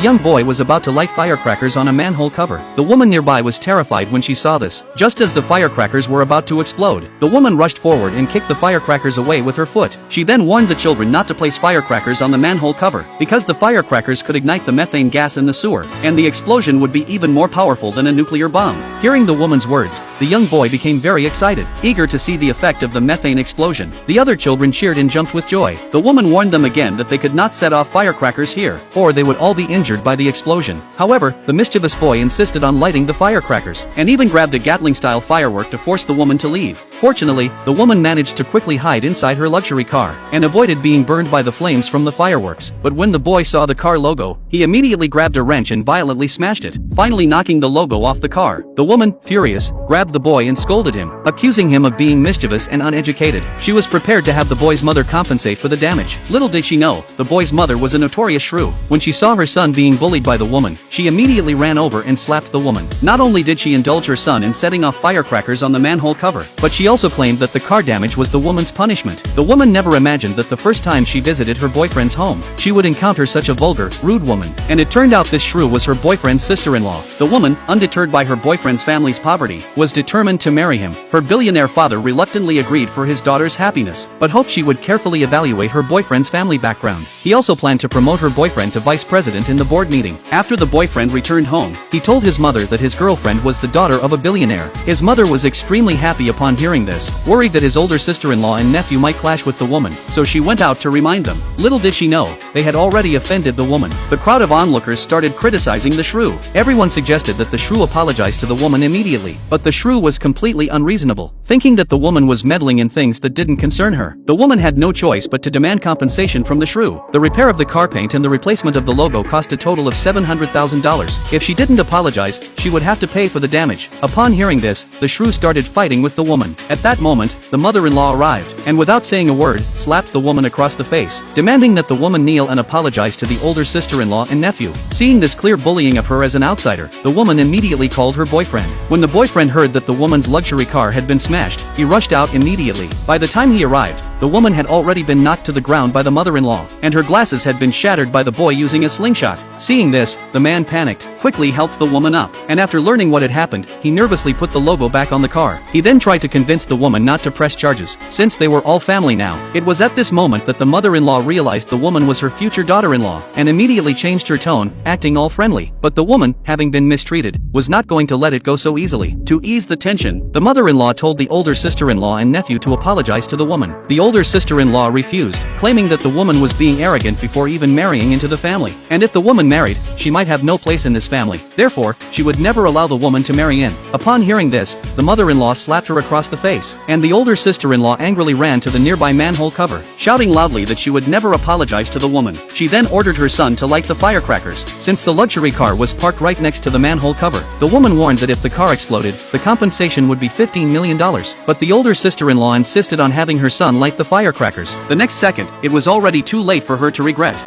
The young boy was about to light firecrackers on a manhole cover. The woman nearby was terrified when she saw this. Just as the firecrackers were about to explode, the woman rushed forward and kicked the firecrackers away with her foot. She then warned the children not to place firecrackers on the manhole cover, because the firecrackers could ignite the methane gas in the sewer, and the explosion would be even more powerful than a nuclear bomb. Hearing the woman's words, the young boy became very excited, eager to see the effect of the methane explosion. The other children cheered and jumped with joy. The woman warned them again that they could not set off firecrackers here, or they would all be injured by the explosion. However, the mischievous boy insisted on lighting the firecrackers, and even grabbed a Gatling-style firework to force the woman to leave. Fortunately, the woman managed to quickly hide inside her luxury car, and avoided being burned by the flames from the fireworks. But when the boy saw the car logo, he immediately grabbed a wrench and violently smashed it, finally knocking the logo off the car. The woman, furious, grabbed the boy and scolded him, accusing him of being mischievous and uneducated. She was prepared to have the boy's mother compensate for the damage. Little did she know, the boy's mother was a notorious shrew. When she saw her son being bullied by the woman, she immediately ran over and slapped the woman. Not only did she indulge her son in setting off firecrackers on the manhole cover, but she also claimed that the car damage was the woman's punishment. The woman never imagined that the first time she visited her boyfriend's home, she would encounter such a vulgar, rude woman. And it turned out this shrew was her boyfriend's sister-in-law. The woman, undeterred by her boyfriend's family's poverty, was determined to marry him. Her billionaire father reluctantly agreed for his daughter's happiness, but hoped she would carefully evaluate her boyfriend's family background. He also planned to promote her boyfriend to vice president in the board meeting. After the boyfriend returned home, he told his mother that his girlfriend was the daughter of a billionaire. His mother was extremely happy upon hearing this, worried that his older sister-in-law and nephew might clash with the woman, so she went out to remind them. Little did she know, they had already offended the woman. The crowd of onlookers started criticizing the shrew. Everyone suggested that the shrew apologize to the woman immediately, but the shrew was completely unreasonable, thinking that the woman was meddling in things that didn't concern her. The woman had no choice but to demand compensation from the shrew. The repair of the car paint and the replacement of the logo cost a total of $700,000. If she didn't apologize, she would have to pay for the damage. Upon hearing this, the shrew started fighting with the woman. At that moment, the mother-in-law arrived, and without saying a word, slapped the woman across the face, demanding that the woman kneel and apologize to the older sister-in-law and nephew. Seeing this clear bullying of her as an outsider, the woman immediately called her boyfriend. When the boyfriend heard that the woman's luxury car had been smashed, he rushed out immediately. By the time he arrived, the woman had already been knocked to the ground by the mother-in-law, and her glasses had been shattered by the boy using a slingshot. Seeing this, the man panicked, quickly helped the woman up, and after learning what had happened, he nervously put the logo back on the car. He then tried to convince the woman not to press charges, since they were all family now. It was at this moment that the mother-in-law realized the woman was her future daughter-in-law, and immediately changed her tone, acting all friendly. But the woman, having been mistreated, was not going to let it go so easily. To ease the tension, the mother-in-law told the older sister-in-law and nephew to apologize to the woman. The older sister-in-law refused, claiming that the woman was being arrogant before even marrying into the family, and if the woman married, she might have no place in this family. Therefore, she would never allow the woman to marry in. Upon hearing this, the mother-in-law slapped her across the face, and the older sister-in-law angrily ran to the nearby manhole cover, shouting loudly that she would never apologize to the woman. She then ordered her son to light the firecrackers, since the luxury car was parked right next to the manhole cover. The woman warned that if the car exploded, the compensation would be $15 million, but the older sister-in-law insisted on having her son light the firecrackers. The next second, it was already too late for her to regret.